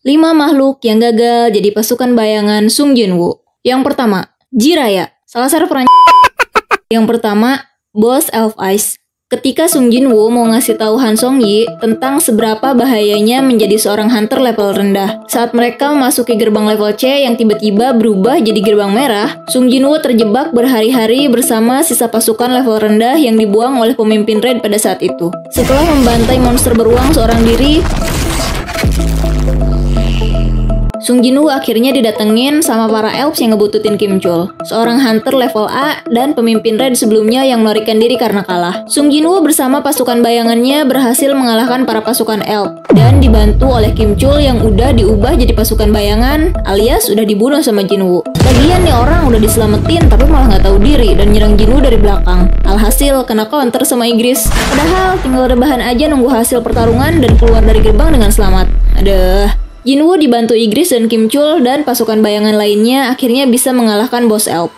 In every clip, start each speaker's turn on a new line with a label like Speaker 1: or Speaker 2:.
Speaker 1: 5 makhluk yang gagal jadi pasukan bayangan Sung Jinwoo. Yang pertama, Jiraiya, salah satu perannya. Yang pertama, Boss Elf Eyes. Ketika Sung Jinwoo mau ngasih tahu Han Song-yi tentang seberapa bahayanya menjadi seorang hunter level rendah. Saat mereka memasuki gerbang level C yang tiba-tiba berubah jadi gerbang merah, Sung Jinwoo terjebak berhari-hari bersama sisa pasukan level rendah yang dibuang oleh pemimpin Red pada saat itu. Setelah membantai monster beruang seorang diri, Sung Jinwoo akhirnya didatengin sama para elves yang ngebututin Kim Chul, seorang hunter level A dan pemimpin Red sebelumnya yang melarikan diri karena kalah. Sung Jinwoo bersama pasukan bayangannya berhasil mengalahkan para pasukan elf dan dibantu oleh Kim Chul yang udah diubah jadi pasukan bayangan alias udah dibunuh sama Jinwoo. Lagian nih orang udah diselamatin tapi malah nggak tahu diri dan nyerang Jinwoo dari belakang. Alhasil kena counter sama Igris. Padahal tinggal rebahan aja nunggu hasil pertarungan dan keluar dari gerbang dengan selamat. Aduh. Jinwoo dibantu Igris dan Kim Chul dan pasukan bayangan lainnya akhirnya bisa mengalahkan Boss Elf.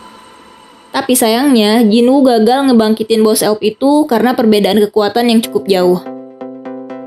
Speaker 1: Tapi sayangnya, Jinwoo gagal ngebangkitin Boss Elf itu karena perbedaan kekuatan yang cukup jauh.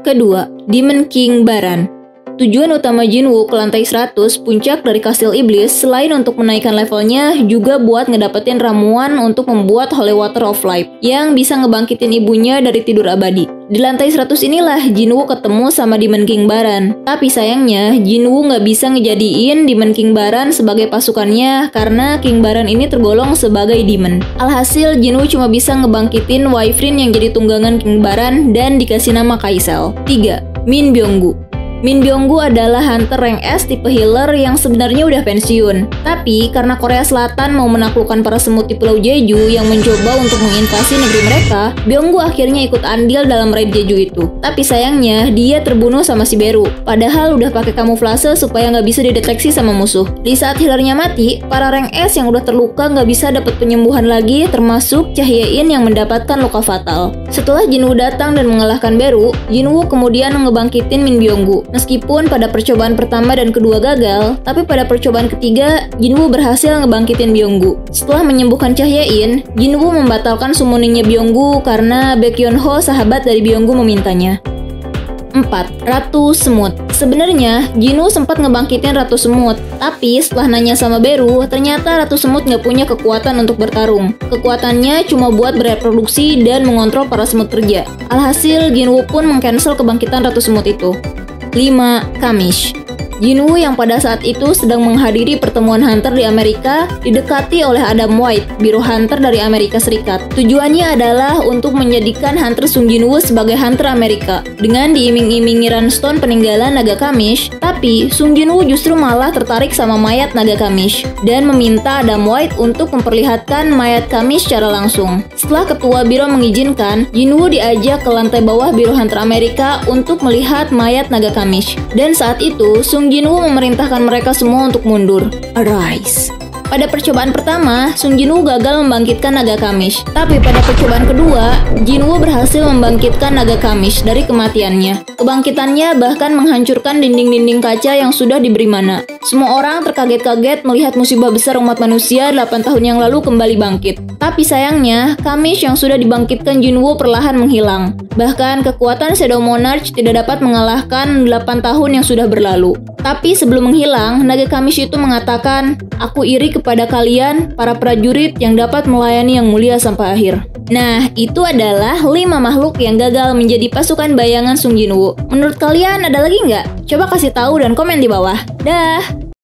Speaker 1: Kedua, Demon King Baran. Tujuan utama Jinwoo ke lantai 100, puncak dari kastil iblis, selain untuk menaikkan levelnya, juga buat ngedapetin ramuan untuk membuat Holy Water of Life, yang bisa ngebangkitin ibunya dari tidur abadi. Di lantai 100 inilah Jinwoo ketemu sama Demon King Baran. Tapi sayangnya, Jinwoo nggak bisa ngejadiin Demon King Baran sebagai pasukannya karena King Baran ini tergolong sebagai demon. Alhasil, Jinwoo cuma bisa ngebangkitin Wyvern yang jadi tunggangan King Baran dan dikasih nama Kaisel. 3. Min Byung-gu. Min Byung-gu adalah hunter rank S tipe healer yang sebenarnya udah pensiun. Tapi karena Korea Selatan mau menaklukkan para semut di Pulau Jeju yang mencoba untuk menginvasi negeri mereka, Byung-gu akhirnya ikut andil dalam raid Jeju itu. Tapi sayangnya dia terbunuh sama si Beru. Padahal udah pakai kamuflase supaya nggak bisa dideteksi sama musuh. Di saat healernya mati, para rank S yang udah terluka nggak bisa dapat penyembuhan lagi, termasuk Chahyein yang mendapatkan luka fatal. Setelah Jinwoo datang dan mengalahkan Beru, Jinwoo kemudian ngebangkitin Min Byung-gu. Meskipun pada percobaan pertama dan kedua gagal, tapi pada percobaan ketiga, Jinwoo berhasil ngebangkitin Byung-gu. Setelah menyembuhkan Chahyein, Jinwoo membatalkan summoningnya Byung-gu karena Baekhyun-ho, sahabat dari Byung-gu, memintanya. 4. Ratu Semut. Sebenarnya, Jinwoo sempat ngebangkitin Ratu Semut, tapi setelah nanya sama Beru, ternyata Ratu Semut nggak punya kekuatan untuk bertarung. Kekuatannya cuma buat bereproduksi dan mengontrol para semut kerja. Alhasil, Jinwoo pun mengcancel kebangkitan Ratu Semut itu. 5. Kamish. Jinwoo yang pada saat itu sedang menghadiri pertemuan hunter di Amerika didekati oleh Adam White, biro hunter dari Amerika Serikat. Tujuannya adalah untuk menjadikan hunter Sung Jinwoo sebagai hunter Amerika dengan diiming-imingi runestone peninggalan naga Kamish, tapi Sung Jinwoo justru malah tertarik sama mayat naga Kamish dan meminta Adam White untuk memperlihatkan mayat Kamish secara langsung. Setelah ketua biro mengizinkan, Jinwoo diajak ke lantai bawah biro hunter Amerika untuk melihat mayat naga Kamish. Dan saat itu Sung Jinwoo memerintahkan mereka semua untuk mundur. Arise. Pada percobaan pertama, Sung Jinwoo gagal membangkitkan naga Kamish. Tapi pada percobaan kedua, Jinwoo berhasil membangkitkan naga Kamish dari kematiannya. Kebangkitannya bahkan menghancurkan dinding-dinding kaca yang sudah diberi mana. Semua orang terkaget-kaget melihat musibah besar umat manusia 8 tahun yang lalu kembali bangkit. Tapi sayangnya, Kamish yang sudah dibangkitkan Jinwoo perlahan menghilang. Bahkan kekuatan Shadow Monarch tidak dapat mengalahkan 8 tahun yang sudah berlalu. Tapi sebelum menghilang, naga Kamish itu mengatakan, "Aku iri kepada kalian, para prajurit yang dapat melayani yang mulia sampai akhir." Nah, itu adalah 5 makhluk yang gagal menjadi pasukan bayangan Sung Jinwoo. Menurut kalian ada lagi nggak? Coba kasih tahu dan komen di bawah. Dah!